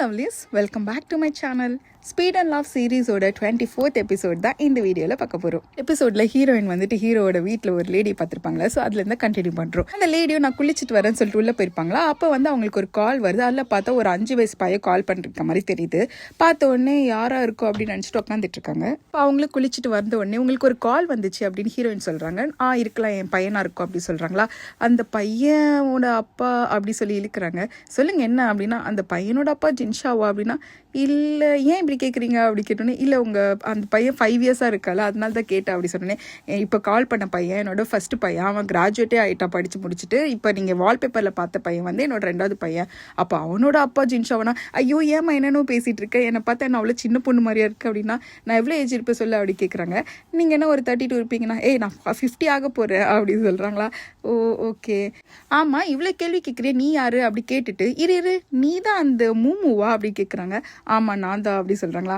Lovelies, welcome back to my channel. Speed and love சீரீஸோட 24th episode தான் இந்த வீடியோவில் பார்க்க போகிறோம். எபிசோடில் ஹீரோயின் வந்துட்டு ஹீரோட வீட்டில் ஒரு லேடி பார்த்துருப்பாங்களா, ஸோ அதுலேருந்து கண்டினியூ பண்ணுறோம். அந்த லேடியும் நான் குளிச்சுட்டு வரேன்னு சொல்லிட்டு உள்ளே போயிருப்பாங்களா, அப்போ வந்து அவங்களுக்கு ஒரு கால் வருது. அதில் பார்த்தா ஒரு 5 வயசு பையன் கால் பண்ணிருக்க மாதிரி தெரியுது. பார்த்த உடனே யாராக இருக்கும் அப்படின்னு நினச்சிட்டு உட்காந்துட்டு இருக்காங்க. இப்போ அவங்களுக்கு குளிச்சுட்டு வந்த உடனே உங்களுக்கு ஒரு கால் வந்துச்சு அப்படின்னு ஹீரோயின் சொல்கிறாங்க. இருக்கலாம், என் பையனாக இருக்கும் அப்படி சொல்கிறாங்களா. அந்த பையனோட அப்பா அப்படி சொல்லி இழுக்கிறாங்க. சொல்லுங்கள் என்ன அப்படின்னா, அந்த பையனோட அப்பா ஜின்ஷாவா அப்படின்னா, இல்லை ஏன் இப்படி கேட்குறீங்க அப்படி கேட்டோன்னே, இல்லை உங்கள் அந்த பையன் 5 இயர்ஸாக இருக்கால அதனால தான் கேட்டேன் அப்படி சொன்னேன். இப்போ கால் பண்ண பையன் என்னோட ஃபஸ்ட்டு பையன், அவன் கிராஜுவேட்டே ஆகிட்டா படித்து முடிச்சுட்டு. இப்போ நீங்கள் வால்பேப்பரில் பார்த்த பையன் வந்து என்னோட 2வது பையன். அப்போ அவனோட அப்பா ஜின்ஷாவனா, ஐயோ ஏமா என்னென்னோ பேசிகிட்டு இருக்கேன், என்னை பார்த்தா என்ன அவ்வளோ சின்ன பொண்ணு மாதிரியா இருக்குது அப்படின்னா, நான் எவ்வளோ ஏஜ் இருப்பேன் சொல்ல அப்படி கேட்குறாங்க. நீங்கள் என்ன ஒரு 32 இருப்பீங்கன்னா, நான் 50 ஆக போகிறேன் அப்படின்னு சொல்கிறாங்களா. ஓ ஓகே, ஆமாம் இவ்வளோ கேள்வி கேட்குறேன், நீ யார் அப்படி கேட்டுட்டு, இரு நீ தான் அந்த மூமுவா அப்படி கேட்குறாங்க. ஆமாம் நான் தான் அப்படி சொல்கிறாங்களா.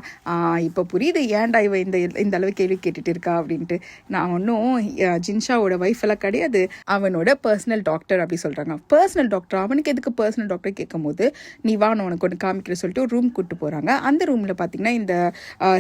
இப்போ புரியுது ஏன்டா இவ இந்த அளவு கேள்வி கேட்டுட்டு இருக்கா அப்படின்ட்டு. நான் ஒன்றும் ஜின்ஷாவோட ஒய்ஃப் எல்லாம் கிடையாது, அவனோட பர்சனல் டாக்டர் அப்படி சொல்கிறாங்க. பர்சனல் டாக்டர், அவனுக்கு எதுக்கு பர்சனல் டாக்டர் கேட்கும் போது, நீ வா நான் உனக்கு ஒன்று காமிக்கிற சொல்லிட்டு ஒரு ரூம் கூப்பிட்டு போகிறாங்க. அந்த ரூமில் பார்த்தீங்கன்னா இந்த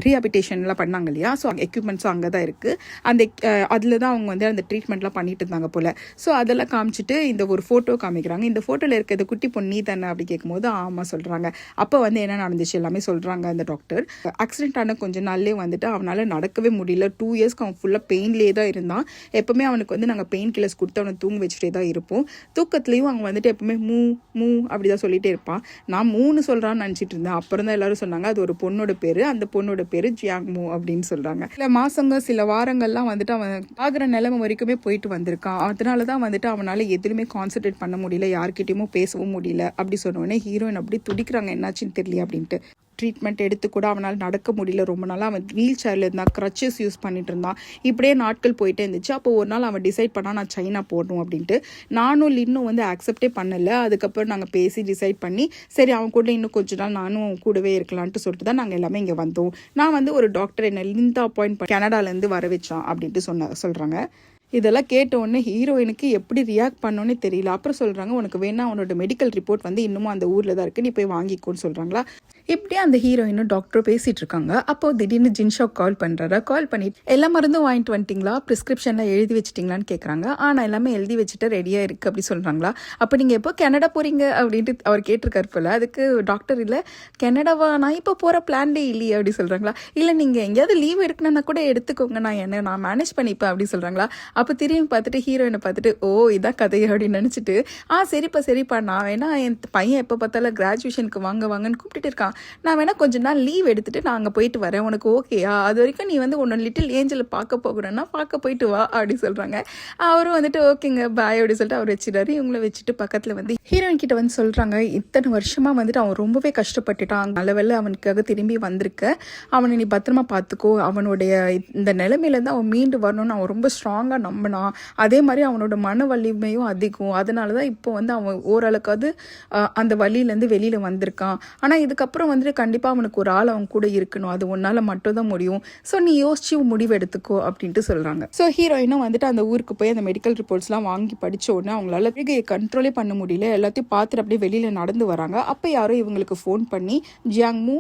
ரீஹாபிலிட்டேஷன்லாம் பண்ணாங்க இல்லையா, ஸோ எக்யூப்மெண்ட்ஸும் அங்கே தான் இருக்குது. அந்த அதில் தான் அவங்க வந்து அந்த ட்ரீட்மெண்ட்லாம் பண்ணிட்டு இருந்தாங்க போல். ஸோ அதெல்லாம் காமிச்சிட்டு இந்த ஒரு ஃபோட்டோ காமிக்கிறாங்க. இந்த ஃபோட்டோவில் இருக்கிறது குட்டி பொண்ணு நீ தானே அப்படி கேட்கும்போது ஆமாம் சொல்கிறாங்க. அப்போ வந்து என்ன நடந்துச்சு எல்லாமே சொல்கிறாங்க அந்த டாக்டர். ஆக்சிடென்ட் ஆன கொஞ்ச நாள்லேயே வந்துட்டு அவனால் நடக்கவே முடியல. 2 இயர்ஸ்க்கு அவன் ஃபுல்லாக பெயின்லேயே தான் இருந்தான். எப்போவுமே அவனுக்கு வந்து நாங்கள் பெயின் கில்லர்ஸ் கொடுத்து அவனை தூங்க வச்சுட்டே தான் இருப்போம். தூக்கத்துலேயும் அவங்க வந்துட்டு எப்பவுமே மூ அப்படி தான் சொல்லிகிட்டே இருப்பான். நான் 3 சொல்கிறான்னு நினச்சிட்டு இருந்தேன். அப்புறம் தான் எல்லாரும் சொன்னாங்க அது ஒரு பொண்ணோட பேர், அந்த பொண்ணோட பேர் ஜியாங் மூ அப்படின்னு சொல்கிறாங்க. சில மாதங்க சில வாரங்கள்லாம் வந்துட்டு அவன் ஆகிற நிலைமை வரைக்குமே போயிட்டு வந்திருக்கான். அதனால தான் வந்துட்டு அவனால் எதுலையுமே கான்சன்ட்ரேட் பண்ண முடியல, யார்கிட்டையுமே பேசவும் முடியல அப்படி சொன்னோடனே ஹீரோயின் அப்படி துடிக்கிறாங்க, என்னாச்சுன்னு தெரியல அப்படின்ட்டு. ட்ரீட்மெண்ட் எடுத்து கூட அவனால் நடக்க முடியல. ரொம்ப நாளாக அவன் வீல் சேரில் இருந்தான், க்ரச்சஸ் யூஸ் பண்ணிட்டு இருந்தான். இப்படியே நாட்கள் போயிட்டே இருந்துச்சு. அப்போ ஒரு நாள் அவன் டிசைட் பண்ணால் நான் சைனா போடணும் அப்படின்ட்டு. நானும் லின்னும் வந்து அக்செப்டே பண்ணலை. அதுக்கப்புறம் நாங்கள் பேசி டிசைட் பண்ணி சரி அவன் கூட இன்னும் கொஞ்ச நாள் நானும் கூடவே இருக்கலான்ட்டு சொல்லிட்டு தான் நாங்கள் எல்லாமே இங்கே வந்தோம். நான் வந்து ஒரு டாக்டர் என்னை லிந்தா அப்பாயிண்ட் பண்ணி கனடாலேருந்து வர வச்சான் அப்படின்ட்டு சொல்கிறாங்க. இதெல்லாம் கேட்ட உடனே ஹீரோயினுக்கு எப்படி ரியாக்ட் பண்ணோன்னே தெரியல. அப்புறம் சொல்கிறாங்க, உனக்கு வேணா அவனோட மெடிக்கல் ரிப்போர்ட் வந்து இன்னமும் அந்த ஊரில் தான் இருக்குது, நீ போய் வாங்கிக்கோன்னு சொல்கிறாங்களா. இப்படியே அந்த ஹீரோயினும் டாக்டரும் பேசிகிட்டு இருக்காங்க. அப்போ திடீர்னு ஜின்ஷாக் கால் பண்ணுறாரா. கால் பண்ணிட்டு எல்லா மருந்தும் வாங்கிட்டு வந்துட்டிங்களா, ப்ரிஸ்கிரிப்ஷனில் எழுதி வச்சிட்டிங்களான்னு கேட்குறாங்க. நான் எல்லாமே எழுதி வச்சுட்டு ரெடியாக இருக்குது அப்படி சொல்கிறாங்களா. அப்போ நீங்கள் எப்போ கனடா போகிறீங்க அப்படின்ட்டு அவர் கேட்டிருக்காரு போல். அதுக்கு டாக்டர் இல்லை கனடாவா, நான் இப்போ போகிற பிளான்டே இல்லையே அப்படி சொல்கிறாங்களா. இல்லை நீங்கள் எங்கேயாவது லீவ் எடுக்கணும்னா கூட எடுத்துக்கோங்க, நான் மேனேஜ் பண்ணிப்பேன் அப்படி சொல்கிறாங்களா. அப்போ திரும்பி பார்த்துட்டு ஹீரோயினை பார்த்துட்டு ஓ இதான் கதை அப்படின்னு நினச்சிட்டு சரிப்பா நான் வேணா என் பையன் எப்போ பார்த்தாலும் கிராஜுவேஷனுக்கு வாங்கன்னு கூப்பிட்டுட்டு இருக்கான், நான் வேணா கொஞ்ச நாள் லீவ் எடுத்துட்டு நான் அங்கே போயிட்டு வரேன், உனக்கு ஓகேயா, அது வரைக்கும் நீ வந்து உன்னோட லிட்டில் ஏஞ்சலை பார்க்க போகிறேன்னா பார்க்க போயிட்டு வா அப்படி சொல்கிறாங்க. அவரும் வந்துட்டு ஓகேங்க பாய் அப்படி சொல்லிட்டு அவர் வச்சுட்டாரு. இவங்கள வச்சுட்டு பக்கத்தில் வந்து ஹீரோயின் கிட்ட வந்து சொல்கிறாங்க, இத்தனை வருஷமாக வந்துட்டு அவன் ரொம்பவே கஷ்டப்பட்டுட்டான், நல்ல அவனுக்காக திரும்பி வந்திருக்க, அவனை நீ பத்திரமா பார்த்துக்கோ, அவனுடைய இந்த நிலைமையிலேருந்து அவன் மீண்டு வரணும்னு அவன் ரொம்ப ஸ்ட்ராங்காக நம்பினான். அதே மாதிரி அவனோட மன வலிமையும் அதிகம். அதனால தான் இப்போ வந்து அவன் ஓரளவுக்காவது அந்த வலியிலேருந்து வெளியில் வந்திருக்கான். ஆனால் இதுக்கப்புறம் வந்துட்டு கண்டிப்பாக அவனுக்கு ஒரு ஆள் அவன் கூட இருக்கணும், அது உன்னால் மட்டும் தான் முடியும். ஸோ நீ யோசிச்சு முடிவு எடுத்துக்கோ அப்படின்ட்டு சொல்கிறாங்க. ஸோ ஹீரோயினும் வந்துட்டு அந்த ஊருக்கு போய் அந்த மெடிக்கல் ரிப்போர்ட்ஸ்லாம் வாங்கி படித்த உடனே அவங்களால அழுகையை கண்ட்ரோலே பண்ண முடியல. எல்லாத்தையும் பார்த்துட்டு அப்படியே வெளியில் நடந்து வராங்க. அப்போ யாரோ இவங்களுக்கு ஃபோன் பண்ணி ஜியாங் மூ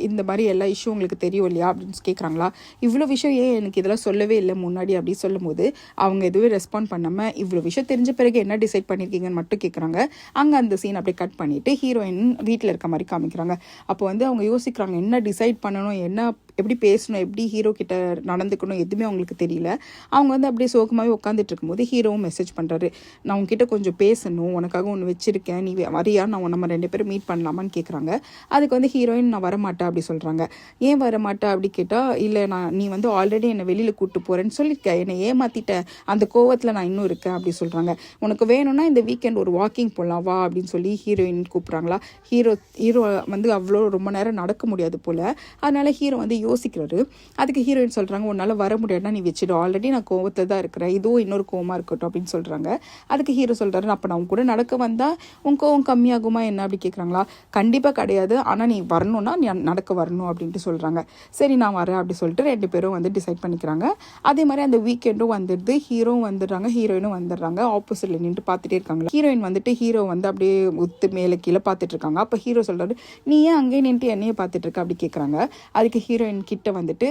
இந்த மாதிரி எல்லா இஷ்யூ உங்களுக்கு தெரியும் இல்லையா அப்படின்னு கேட்குறாங்களா. இவ்வளோ விஷயம் ஏன் எனக்கு இதெல்லாம் சொல்லவே இல்லை முன்னாடி அப்படி சொல்லும் போது அவங்க எதுவும் ரெஸ்பாண்ட் பண்ணாமல் இவ்வளோ விஷயம் தெரிஞ்ச பிறகு என்ன டிசைட் பண்ணியிருக்கீங்கன்னு மட்டும் கேட்குறாங்க. அங்கே அந்த சீன் அப்படியே கட் பண்ணிவிட்டு ஹீரோயின் வீட்டில் இருக்க மாதிரி காமிக்கிறாங்க. அப்போ வந்து அவங்க யோசிக்கிறாங்க என்ன டிசைட் பண்ணணும், என்ன எப்படி பேசணும், எப்படி ஹீரோ கிட்ட நடந்துக்கணும், எதுவுமே அவங்களுக்கு தெரியல. அவங்க வந்து அப்படியே சோகமாகவே உட்காந்துட்டு இருக்கும்போது ஹீரோவும் மெசேஜ் பண்ணுறாரு, நான் உங்ககிட்ட கொஞ்சம் பேசணும், உனக்காக ஒன்று வச்சுருக்கேன், நீ வரியா, நம்ம 2 பேரும் மீட் பண்ணலாமான்னு கேட்குறாங்க. அதுக்கு வந்து ஹீரோயின் நான் வரமாட்டேன் அப்படி சொல்கிறாங்க. ஏன் வரமாட்டேன் அப்படி கேட்டால், இல்லை நீ வந்து ஆல்ரெடி என்னை வெளியில் கூப்பிட்டு போகிறேன்னு சொல்லியிருக்கேன், என்னை ஏமாற்றிட்டேன், அந்த கோவத்தில் நான் இன்னும் இருக்கேன் அப்படி சொல்கிறாங்க. உனக்கு வேணும்னா இந்த வீக்கெண்ட் ஒரு வாக்கிங் போகலாம் வா அப்படின்னு சொல்லி ஹீரோயின் கூப்பிட்றாங்களா. ஹீரோ வந்து அவ்வளோ ரொம்ப நேரம் நடக்க முடியாது போல். அதனால ஹீரோ வந்து யோசிக்கிறாரு. அதுக்கு ஹீரோயின் சொல்கிறாங்க, உன்னால் வர முடியாதுன்னா நீ வச்சுடு, ஆல்ரெடி நான் கோவத்தில் தான் இருக்கிறேன், இதுவும் இன்னொரு கோவமாக இருக்கட்டும் அப்படின்னு சொல்கிறாங்க. அதுக்கு ஹீரோ சொல்கிறாரு, அப்போ நான் உன் கூட நடக்க வந்தால் உன் கோவம் கம்மியாகுமா என்ன அப்படி கேட்குறாங்களா. கண்டிப்பாக கிடையாது, ஆனால் நீ வரணும்னா நீ நடக்க வரணும் அப்படின்ட்டு சொல்கிறாங்க. சரி நான் வரேன் அப்படி சொல்லிட்டு 2 பேரும் வந்து டிசைட் பண்ணிக்கிறாங்க. அதே மாதிரி அந்த வீக்கெண்டும் வந்துடுது, ஹீரோவும் வந்துடுறாங்க, ஹீரோயினும் வந்துடுறாங்க. ஆப்போசிட்டில் நின்று பார்த்துட்டே இருக்காங்க. ஹீரோயின் வந்துட்டு ஹீரோ வந்து அப்படியே உத்து மேலே கீழே பார்த்துட்டு இருக்காங்க. அப்போ ஹீரோ சொல்கிறாரு, நீ ஏன் அங்கேயே நின்று என்னையே பார்த்துட்டு இருக்க அப்படி கேட்குறாங்க. அதுக்கு ஹீரோயின் கிட்ட வந்துட்டு,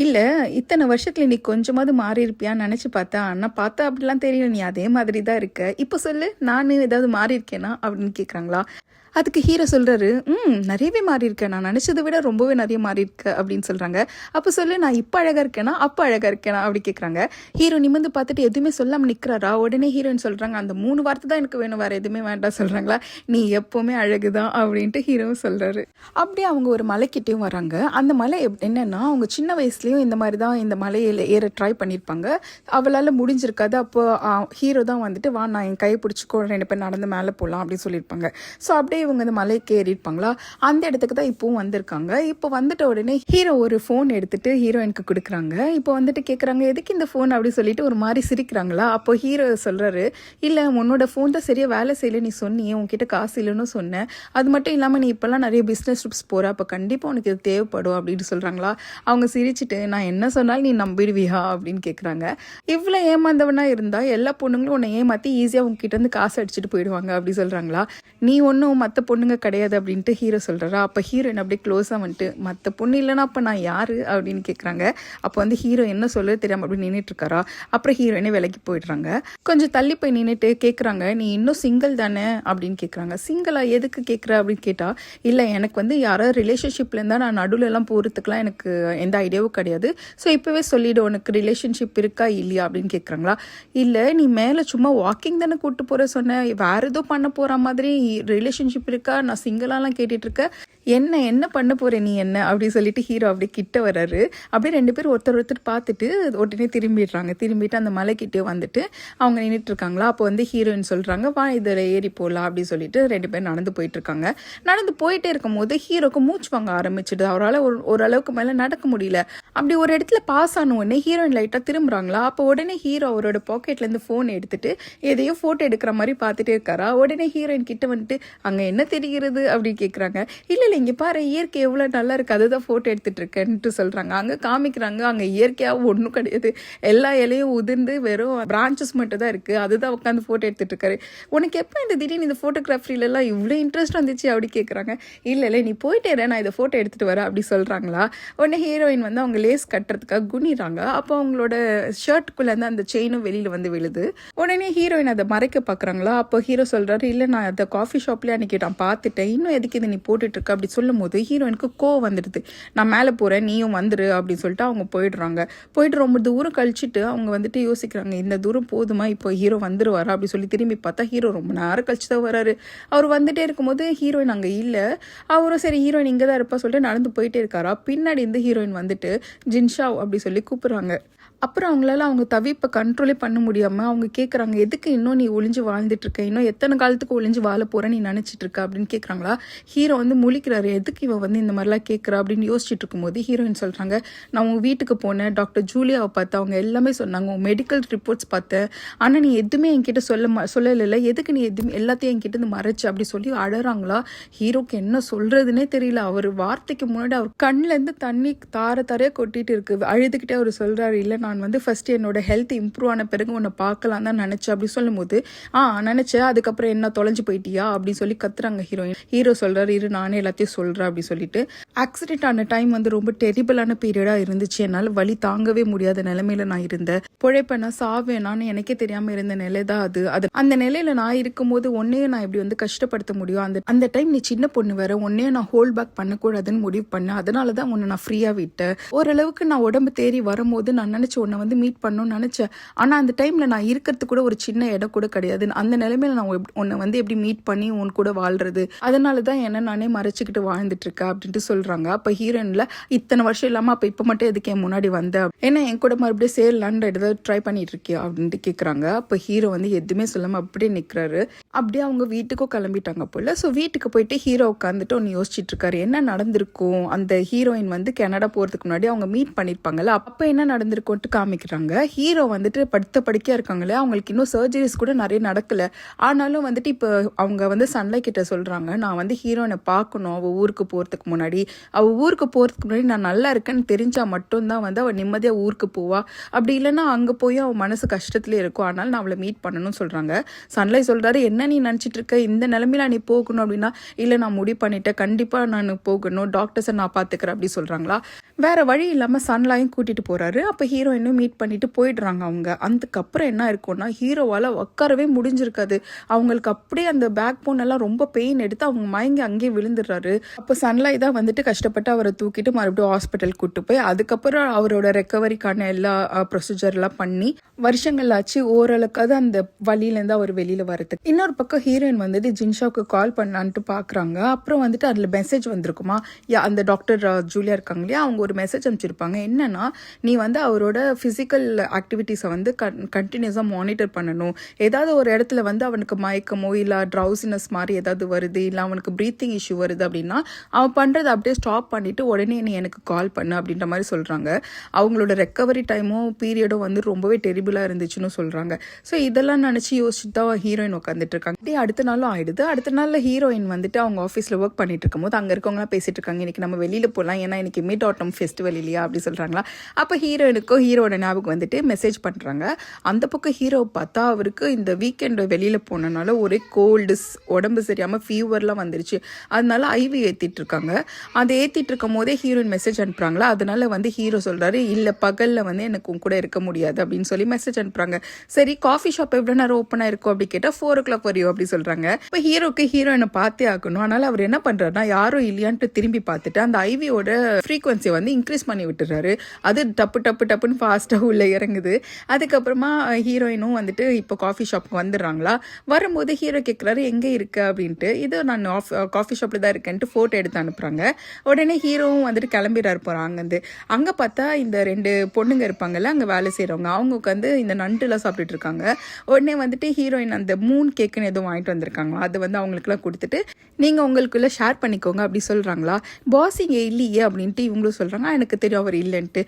இல்லை இத்தனை வருஷத்துல நீ கொஞ்சமாவது மாறி இருப்பியான்னு நினச்சி பார்த்தேன், ஆனால் பார்த்தா அப்படிலாம் தெரியல, நீ அதே மாதிரி தான் இருக்க, இப்போ சொல்லு நான் ஏதாவது மாறி இருக்கேனா அப்படின்னு கேட்குறாங்களா. அதுக்கு ஹீரோ சொல்கிறாரு, நிறையவே மாறி இருக்கேன், நான் நினச்சதை விட ரொம்பவே நிறைய மாறி இருக்கேன் அப்படின்னு சொல்கிறாங்க. அப்போ சொல்லு, நான் இப்போ அழகாக இருக்கேனா அப்போ அழகாக இருக்கேனா அப்படி கேட்குறாங்க. ஹீரோ நிமிர்ந்து பார்த்துட்டு எதுவுமே சொல்லாமல் நிற்கிறாரா. உடனே ஹீரோயின் சொல்கிறாங்க, அந்த 3 வார்த்தை தான் எனக்கு வேணும், வேறு எதுவுமே வேண்டாம் சொல்கிறாங்களா. நீ எப்போவுமே அழகு தான் அப்படின்ட்டு ஹீரோவும் சொல்கிறாரு. அப்படியே அவங்க ஒரு மலைக்கிட்டேயும் வராங்க. அந்த மலை என்னென்னா, அவங்க சின்ன வயசுலேயும் இந்த மாதிரி தான் இந்த மலையில் ஏற ட்ரை பண்ணியிருப்பாங்க, அவளால் முடிஞ்சிருக்காது. அப்போ ஹீரோ தான் வந்துட்டு, வா நான் என் கையை பிடிச்சிக்கோ 2 பேர் நடந்து மேலே போகலாம் அப்படின்னு சொல்லியிருப்பாங்க. ஸோ அப்படியே இவங்க இந்த மலைக்கு ஏறியிருப்பாங்களா, அந்த இடத்துக்கு தான் இப்போவும் வந்திருக்காங்க. இப்போ வந்துட்ட உடனே ஹீரோ ஒரு ஃபோன் எடுத்துட்டு ஹீரோயினுக்கு கொடுக்குறாங்க. இப்போ வந்துட்டு கேட்குறாங்க, எதுக்கு இந்த ஃபோன் அப்படி சொல்லிட்டு ஒரு மாதிரி சிரிக்கிறாங்களா. அப்போ ஹீரோ சொல்கிறாரு, இல்லை உன்னோட ஃபோன் தான் சரியாக வேலை செய்யலை, நீ சொன்னியே உன்கிட்ட காசு இல்லைன்னு சொன்னேன், அது மட்டும் இல்லாமல் நீ இப்போல்லாம் நிறைய பிஸ்னஸ் ட்ரிப்ஸ் போகிற, அப்போ கண்டிப்பாக உனக்கு இது தேவைப்படும் அப்படின்னு சொல்கிறாங்களா. அவங்க சிரிச்சுட்டு, நான் என்ன சொன்னாலும் நீ நம்பிடுவியா அப்படின்னு கேட்குறாங்க. இவ்வளோ ஏமாந்தவனா இருந்தால் எல்லா பொண்ணுங்களும் உன்னை ஏமாற்றி ஈஸியாக உங்ககிட்ட இருந்து காசு அடிச்சுட்டு போயிடுவாங்க அப்படி சொல்கிறாங்களா. நீ ஒன்றும் மற்ற பொண்ணுங்க கிடையாது அப்படின்ட்டு ஹீரோ சொல்கிறாரா. அப்போ ஹீரோயின் அப்படியே க்ளோஸாக வந்துட்டு, மற்ற பொண்ணு இல்லைன்னா அப்போ நான் யார் அப்படின்னு கேட்குறாங்க. அப்போ வந்து ஹீரோ என்ன சொல்ல தெரியாமல் அப்படி நின்றுட்டு இருக்காரா. அப்புறம் ஹீரோயினே விலைக்கு போயிடுறாங்க. கொஞ்சம் தள்ளி போய் நின்றுட்டு கேட்குறாங்க, நீ இன்னும் சிங்கிள் தானே அப்படின்னு கேட்குறாங்க. சிங்கிளா எதுக்கு கேட்குற அப்படின்னு கேட்டால், இல்லை எனக்கு வந்து யாராவது ரிலேஷன்ஷிப்பில் இருந்தால் நான் நடுவில் எல்லாம் போகிறதுக்குலாம் எனக்கு எந்த ஐடியாவும் கிடையாது, ஸோ இப்போவே சொல்லிவிடு உனக்கு ரிலேஷன்ஷிப் இருக்கா இல்லையா அப்படின்னு கேட்குறாங்களா. இல்லை நீ மேலே சும்மா வாக்கிங் தானே கூப்பிட்டு போகிற சொன்னேன், வேறு ஏதோ பண்ண போகிற மாதிரி ரிலேஷன்ஷிப் இருக்கா, நான் சிங்கிளாலாம் கேட்டுட்ருக்க, என்ன பண்ண போகிறேன் நீ என்ன அப்படின்னு சொல்லிட்டு ஹீரோ அப்படியே கிட்ட வர்றாரு. அப்படியே 2 பேர் ஒருத்தர் பார்த்துட்டு உடனே திரும்பிட்டு அந்த மலைக்கிட்டே வந்துட்டு அவங்க நின்றுட்டு இருக்காங்களா. அப்போ வந்து ஹீரோயின் சொல்கிறாங்க, வா இதில் ஏறி போகலாம் அப்படின்னு சொல்லிட்டு 2 பேர் நடந்து போயிட்டுருக்காங்க. நடந்து போயிட்டே இருக்கும் போது ஹீரோக்கு மூச்சு வாங்க ஆரம்பிச்சிடுது, அவரால் ஓரளவுக்கு மேலே நடக்க முடியல. அப்படி ஒரு இடத்துல பாஸ் ஆன உடனே ஹீரோயின் லைட்டாக திரும்புகிறாங்களா. அப்போ உடனே ஹீரோ அவரோட பாக்கெட்லேருந்து ஃபோன் எடுத்துட்டு எதையோ ஃபோட்டோ எடுக்கிற மாதிரி பார்த்துட்டே இருக்காரா. உடனே ஹீரோயின் கிட்ட வந்துட்டு, அங்கே என்ன தெரிகிறது அப்படின்னு கேட்குறாங்க. இல்லை இங்கே பாரு இயற்கை எவ்வளோ நல்லா இருக்குது, அதுதான் ஃபோட்டோ எடுத்துகிட்டு இருக்கேன்ட்டு சொல்கிறாங்க. அங்கே காமிக்கிறாங்க, அங்கே இயற்கையாக ஒன்றும் கிடையாது, எல்லா இலையும் உதிர்ந்து வெறும் பிரான்ச்சஸ் மட்டும் தான் இருக்குது, அதுதான் உட்காந்து ஃபோட்டோ எடுத்துகிட்டு இருக்காரு. உனக்கு எப்போ இந்த திடீர்னு இந்த ஃபோட்டோகிராஃபிலெல்லாம் இவ்வளோ இன்ட்ரெஸ்ட் வந்துச்சு அப்படி கேட்குறாங்க. இல்லை நீ போயிட்டே நான் இதை ஃபோட்டோ எடுத்துகிட்டு வரேன் அப்படி சொல்கிறாங்களா. உடனே ஹீரோயின் வந்து அவங்க லேஸ் கட்டுறதுக்காக குனிறாங்க. அப்போ அவங்களோட ஷர்ட்டுக்குள்ளேருந்து அந்த செயினும் வெளியில் வந்து விழுது. உடனே ஹீரோயின் அதை மறைக்க பார்க்குறாங்களா. அப்போ ஹீரோ சொல்கிறாரு, இல்லை நான் அதை காஃபி ஷாப்லேயே அன்றைக்கி நான் பார்த்துட்டேன், இன்னும் எதுக்கு இதை நீ போட்டுட்ருக்க அப்படி சொல்லும் போது ஹீரோயினுக்கு கோவம் வந்துடுது. நான் மேலே போகிறேன் நீயும் வந்துரு அப்படின்னு சொல்லிட்டு அவங்க போயிட்டு ரொம்ப தூரம் கழிச்சுட்டு அவங்க வந்துட்டு யோசிக்கிறாங்க, இந்த தூரம் போதுமா, இப்போ ஹீரோ வந்துருவாரா அப்படி சொல்லி திரும்பி பார்த்தா ஹீரோ ரொம்ப நேரம் கழிச்சு தான் வராரு. அவர் வந்துட்டே இருக்கும்போது ஹீரோயின் அங்கே இல்லை. அவரும் சரி ஹீரோயின் இங்கே தான் இருப்பா சொல்லிட்டு நடந்து போயிட்டே இருக்காரா. பின்னாடி இருந்து ஹீரோயின் வந்துட்டு ஜின்ஷா அப்படி சொல்லி கூப்பிட்றாங்க. அப்புறம் அவங்களால அவங்க தவிப்பை கண்ட்ரோலே பண்ண முடியாமல் அவங்க கேட்குறாங்க, எதுக்கு இன்னும் நீ ஒளிஞ்சு வாழ்ந்துட்டுருக்க, இன்னும் எத்தனை காலத்துக்கு ஒளிஞ்சு வாழ போகிறேன் நீ நினச்சிட்டு இருக்க அப்படின்னு கேட்குறாங்களா. ஹீரோ வந்து முழிக்கிறாரு, எதுக்கு இவன் வந்து இந்த மாதிரிலாம் கேட்குறா அப்படின்னு யோசிச்சுட்டு இருக்கும்போது ஹீரோயின் சொல்கிறாங்க, நான் உங்கள் வீட்டுக்கு போனேன், டாக்டர் ஜூலியாவை பார்த்தேன், அவங்க எல்லாமே சொன்னாங்க, உங்கள் மெடிக்கல் ரிப்போர்ட்ஸ் பார்த்தேன், ஆனால் நீ எதுவுமே என்கிட்ட சொல்லலை, எதுக்கு நீ எதுவுமே எல்லாத்தையும் என்கிட்ட இருந்து மறைச்சு அப்படி சொல்லி அழறாங்களா. ஹீரோக்கு என்ன சொல்கிறதுனே தெரியல. அவர் வார்த்தைக்கு முன்னாடி அவர் கண்ணிலேருந்து தண்ணி தாரையாக கொட்டிட்டு இருக்கு. அழுதுகிட்டே அவர் சொல்கிறாரு, இல்லை நான் வந்து ஃபஸ்ட்டு என்னோட ஹெல்த் இம்ப்ரூவ் ஆன பிறகு உன்னை பார்க்கலாம் தான் நினச்சேன் அப்படி சொல்லும் போது, நினச்சேன், அதுக்கப்புறம் என்ன தொலைஞ்சு போயிட்டியா அப்படின்னு சொல்லி கத்துறாங்க ஹீரோயின். ஹீரோ சொல்கிறாரு, இரு நானே எல்லாத்தையும் சொல்கிறேன் அப்படி சொல்லிட்டு, ஆக்சிடென்ட் ஆன டைம் வந்து ரொம்ப டெரிபிளான பீரியடாக இருந்துச்சு, என்னால் வலி தாங்கவே முடியாத நிலைமையில நான் இருந்தேன், பொழைப்பேனா சாவேனான்னு எனக்கே தெரியாமல் இருந்த நிலை தான் அது. அந்த நிலையில நான் இருக்கும்போது ஒன்னையும் நான் இப்படி வந்து கஷ்டப்படுத்த முடியும், அந்த டைம் நீ சின்ன பொண்ணு வேற, ஒன்னையும் நான் ஹோல்ட் பேக் பண்ணக்கூடாதுன்னு முடிவு பண்ணேன், அதனால தான் உன்னை நான் ஃப்ரீயாக விட்டேன். ஓரளவுக்கு நான் உடம்பு தேறி வரும்போது நான் நினச்ச உன்னை வந்து மீட் பண்ணணும்னு நினச்சேன். ஆனால் அந்த டைமில் நான் இருக்கிறது கூட ஒரு சின்ன இடம் கூட கிடையாது. அந்த நிலைமையில் நான் உன்னை வந்து எப்படி மீட் பண்ணி உன் கூட வாழ்றது, அதனால தான் என்ன நானே மறைச்சிக்கிட்டு வாழ்ந்துட்டு இருக்கேன் அப்படின்ட்டு சொல்கிறாங்க. அப்போ ஹீரோயினில் இத்தனை வருஷம் இல்லாமல் அப்போ இப்போ மட்டும் எதுக்கு என் முன்னாடி வந்த, ஏன்னா என் கூட மறுபடியும் சேரலான்னு ஏதாவது ட்ரை பண்ணிட்டு இருக்கியா அப்படின்ட்டு கேட்குறாங்க. அப்போ ஹீரோ வந்து எதுவுமே சொல்லாமல் அப்படியே நிற்கிறாரு. அப்படியே அவங்க வீட்டுக்கும் கிளம்பிட்டாங்க போல. ஸோ வீட்டுக்கு போயிட்டு ஹீரோ உட்காந்துட்டு ஒன்று யோசிச்சுட்டு இருக்காரு, என்ன நடந்திருக்கும். அந்த ஹீரோயின் வந்து கனடா போகிறதுக்கு முன்னாடி அவங்க மீட் பண்ணியிருப்பாங்கல்ல, அப்போ என்ன நடந்திருக்கும்ட்டு காமிக்கிறாங்க. ஹீரோ வந்துட்டு படுத்த படுக்கையாக இருக்காங்களே, அவங்களுக்கு இன்னும் சர்ஜரிஸ் கூட நிறைய நடக்கலை. ஆனாலும் வந்துட்டு இப்போ அவங்க வந்து சன்லைட் கிட்ட சொல்கிறாங்க, நான் வந்து ஹீரோயினை பார்க்கணும் அவள் ஊருக்கு போகிறதுக்கு முன்னாடி. அவள் ஊருக்கு போகிறதுக்கு முன்னாடி நான் நல்லா இருக்கேன்னு தெரிஞ்சால் மட்டும்தான் வந்து அவள் நிம்மதியாக ஊருக்கு போவா. அப்படி இல்லைன்னா அங்கே போய் அவள் மனசு கஷ்டத்துலேயே இருக்கும். அதனால நான் அவளை மீட் பண்ணணும்னு சொல்கிறாங்க. சன்லைட் சொல்கிறாரு, என்ன நீ நினச்சிட்டு இருக்க, இந்த நிலைமையில நீ போகணும் அப்படின்னா. இல்லை, நான் முடிவு பண்ணிட்டேன், கண்டிப்பாக நான் போகணும், டாக்டர்ஸை நான் பார்த்துக்கிறேன் அப்படி சொல்கிறாங்களா. வேறு வழி இல்லாமல் சன்லையும் கூட்டிகிட்டு போகிறாரு. அப்போ ஹீரோயினும் மீட் பண்ணிட்டு போயிடுறாங்க அவங்க. அதுக்கப்புறம் என்ன இருக்கும்னா, ஹீரோவால் உட்காரவே முடிஞ்சிருக்காது. அவங்களுக்கு அப்படியே அந்த பேக் போன் எல்லாம் ரொம்ப பெயின் எடுத்து அவங்க மயங்கி அங்கேயே விழுந்துடுறாரு. அப்போ சன்லைட் தான் வந்துட்டு கஷ்டப்பட்டு அவரை தூக்கிட்டு மறுபடியும் ஹாஸ்பிட்டல் கூப்பிட்டு போய் அதுக்கப்புறம் அவரோட ரெக்கவரிக்கான எல்லா ப்ரொசீஜர்லாம் பண்ணி வருஷங்கள் ஆச்சு. ஓரளவுக்காவது அந்த வழியிலேருந்து அவர் வெளியில் வரதுக்கு. இன்னொரு பக்கம் ஹீரோயின் வந்துட்டு ஜின்ஷாவுக்கு கால் பண்ணலான்ட்டு பார்க்குறாங்க. அப்புறம் வந்துட்டு அதில் மெசேஜ் வந்திருக்குமா, அந்த டாக்டர் ஜூலியா இருக்காங்க இல்லையா, அவங்க ஒரு மெசேஜ் அனுப்பிச்சிருப்பாங்க. என்னன்னா, நீ வந்து அவரோட ஃபிசிக்கல் ஆக்டிவிட்டீஸை வந்து கண்டினியூஸாக மானிட்டர் பண்ணணும். ஏதாவது ஒரு இடத்துல வந்து அவனுக்கு மயக்கமோ இல்லை ட்ரௌசினஸ் மாதிரி ஏதாவது வருது, இல்லை அவனுக்கு ப்ரீத்திங் இஷ்யூ வருது அப்படின்னா அவன் பண்ணுறதை அப்படியே ஸ்டாப் பண்ணிவிட்டு உடனே நீ எனக்கு கால் பண்ணு அப்படின்ற மாதிரி சொல்கிறாங்க. அவங்களோட ரெக்கவரி டைமும் பீரியடும் வந்து ரொம்பவே டெரிபிளாக இருந்துச்சுன்னு சொல்கிறாங்க. ஸோ இதெல்லாம் நினச்சி யோசிச்சுட்டு தான் ஹீரோயின் உட்காந்துட்டு இருக்காங்க. அப்படியே அடுத்த நாளும் ஆயிடுது. அடுத்த நாளில் ஹீரோயின் வந்துட்டு அவங்க ஆஃபீஸில் ஒர்க் பண்ணிட்டு இருக்கும்போது அங்கே இருக்கவங்களாம் பேசிட்டு இருக்காங்க, இன்னைக்கு நம்ம வெளியில் போகலாம், ஏன்னா இன்னைக்கு மிட் ஆட்டம் ஃபெஸ்டிவல் இல்லையா அப்படி சொல்கிறாங்களா. அப்போ ஹீரோயினுக்கும் ஹீரோட ஞாபகம் வந்துட்டு மெசேஜ் பண்ணுறாங்க. அந்த பக்கம் ஹீரோ பார்த்தா அவருக்கு இந்த வீக்கெண்டு வெளியில் போனனால ஒரே கோல்டு, உடம்பு சரியாமல் ஃபீவர்லாம் வந்துருச்சு. அதனால ஐவி ஏற்றிட்டு இருக்காங்க. அதை ஏற்றிட்டு இருக்கும் போதே ஹீரோயின் மெசேஜ் அனுப்புகிறாங்களா. அதனால வந்து ஹீரோ சொல்கிறாரு, இல்லை பகலில் வந்து எனக்கு உன் கூட இருக்க முடியாது அப்படின்னு சொல்லி மெசேஜ் அனுப்புகிறாங்க. சரி, காஃபி ஷாப் எவ்வளோ நேரம் ஓப்பனாக இருக்கும் அப்படி கேட்டால் 4 o'clock வரையும் அப்படி சொல்கிறாங்க. இப்போ ஹீரோக்கு ஹீரோயினை பார்த்தே ஆகணும். அதனால அவர் என்ன பண்ணுறாருனா, யாரும் இல்லையான்ட்டு திரும்பி பார்த்துட்டு அந்த ஐவியோட ஃப்ரீக்வன்சியை வந்து இன்க்ரீஸ் பண்ணி விட்டுறாரு. அது டப்பு டப்பு டப்புன்னு ஃபாஸ்ட்டாக உள்ளே இறங்குது. அதுக்கப்புறமா ஹீரோயினும் வந்துட்டு இப்போ காஃபி ஷாப்புக்கு வந்துடுறாங்களா. வரும்போது ஹீரோ கேட்குறாரு, எங்கே இருக்க அப்படின்ட்டு. இது நான் காஃபி ஷாப்பில் தான் இருக்கேன்ட்டு ஃபோட்டோ எடுத்து அனுப்புகிறாங்க. உடனே ஹீரோவும் வந்துட்டு கிளம்பிடாரு போகிறாங்க. அங்கே பார்த்தா இந்த 2 பொண்ணுங்க இருப்பாங்கல்ல அங்கே வேலை செய்கிறவங்க, அவங்க உட்காந்து இந்த நண்டுலாம் சாப்பிட்டுட்டு இருக்காங்க. உடனே வந்துட்டு ஹீரோயின் அந்த மூன் கேக்குன்னு எதுவும் வாங்கிட்டு வந்திருக்காங்க. அது வந்து அவங்களுக்குலாம் கொடுத்துட்டு நீங்கள் உங்களுக்குள்ள ஷேர் பண்ணிக்கோங்க அப்படி சொல்கிறாங்களா. பாஸ் இங்கே இல்லையே அப்படின்ட்டு இவங்களும் சொல்கிறாங்க. எனக்கு தெரியும் அவர் இல்லைன்ட்டு.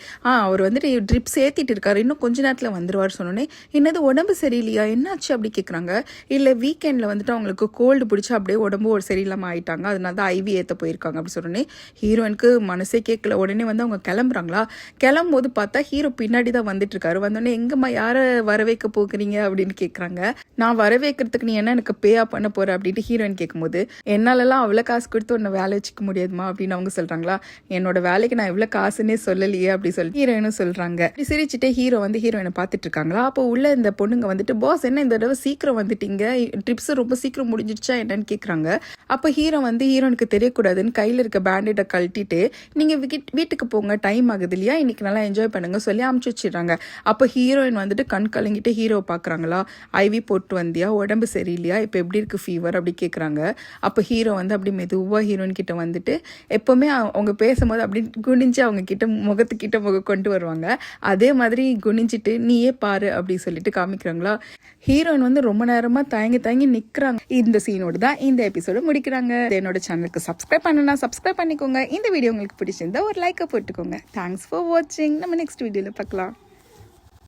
அவர் வந்துட்டு ட்ரிப்ஸ் ஏற்றிட்டு இருக்காரு, இன்னும் கொஞ்ச நேரத்தில் வந்துடுவார் சொன்னோன்னே, என்னது உடம்பு சரியில்லையா, என்னாச்சு அப்படி கேட்குறாங்க. இல்லை, வீக்கெண்டில் வந்துட்டு அவங்களுக்கு கோல்டு பிடிச்சி அப்படியே உடம்பு ஒரு சரியில்லாமல் ஆயிட்டாங்க, அதனால தான் ஐவி ஏற்ற போயிருக்காங்க அப்படி சொன்னோன்னே ஹீரோயினுக்கு மனசே கேட்கல. உடனே வந்து அவங்க கிளம்புறாங்களா. கிளம்பும்போது பார்த்தா ஹீரோ பின்னாடி தான் வந்துட்டு இருக்காரு. வந்தோடனே, எங்கம்மா யாரை வர வைக்க போகிறீங்க அப்படின்னு கேட்குறாங்க. நான் வர வைக்கிறதுக்கு நீ என்ன எனக்கு பேயா பண்ண போற அப்படின்ட்டு ஹீரோயின் கேட்கும்போது, என்னாலலாம் அவ்வளோ காசு கொடுத்து உன்னை வேலை வச்சுக்க முடியாதுமா அப்படின்னு அவங்க சொல்கிறாங்களா. என்னோட வேலைக்கு நான் எவ்வளோ காசுன்னே சொல்லலையே அப்படி சொல்லி ஹீரோயினும் சொல்கிறாங்க. சிரிச்சுட்டே ஹீரோ வந்து ஹீரோயினை பார்த்துட்டு இருக்காங்களா. அப்போ உள்ள இந்த பொண்ணுங்க வந்துட்டு, பாஸ் என்ன இந்த தடவை சீக்கிரம் வந்துட்டீங்க, ட்ரிப்ஸ் ரொம்ப சீக்கிரம் முடிஞ்சிடுச்சா என்னன்னு கேட்குறாங்க. அப்போ ஹீரோ வந்து ஹீரோனுக்கு தெரியக்கூடாதுன்னு கையில் இருக்க பேண்டேட்டை கழட்டிட்டு, நீங்கள் வீட்டுக்கு போங்க, டைம் ஆகுது இல்லையா, இன்னைக்கு நல்லா என்ஜாய் பண்ணுங்க சொல்லி அமுச்சு வச்சிடுறாங்க. அப்போ ஹீரோயின் வந்துட்டு கண் கலங்கிட்டு ஹீரோவை பார்க்குறாங்களா. ஐவி போட்டு வந்தியா, உடம்பு சரியில்லையா, இப்போ எப்படி இருக்கு ஃபீவர் அப்படி கேட்குறாங்க. அப்போ ஹீரோ வந்து அப்படி மெதுவாக ஹீரோயின் கிட்ட வந்துட்டு, எப்போவுமே அவங்க பேசும்போது அப்படி குனிஞ்சு அவங்க கிட்ட முகத்துக்கிட்ட கொண்டு வருவாங்க. அதே மாதிரி குனிஞ்சிட்டு நீயே பாரு அப்படி சொல்லிட்டு காமிக்கிறாங்களா. ஹீரோயின் வந்து ரொம்ப நேரமாக தயங்கி நிற்கிறாங்க. இந்த சீனோடு தான் இந்த எபிசோட முடிக்கிறாங்க. என்னோட சேனலுக்கு சப்ஸ்கிரைப் பண்ணனா சப்ஸ்கிரைப் பண்ணிக்கோங்க. இந்த வீடியோ உங்களுக்கு பிடிச்சிருந்தா ஒரு லைக்கை போட்டுக்கோங்க. தேங்க்ஸ் ஃபார் வாட்சிங். நம்ம நெக்ஸ்ட் வீடியோவில் பார்க்கலாம்.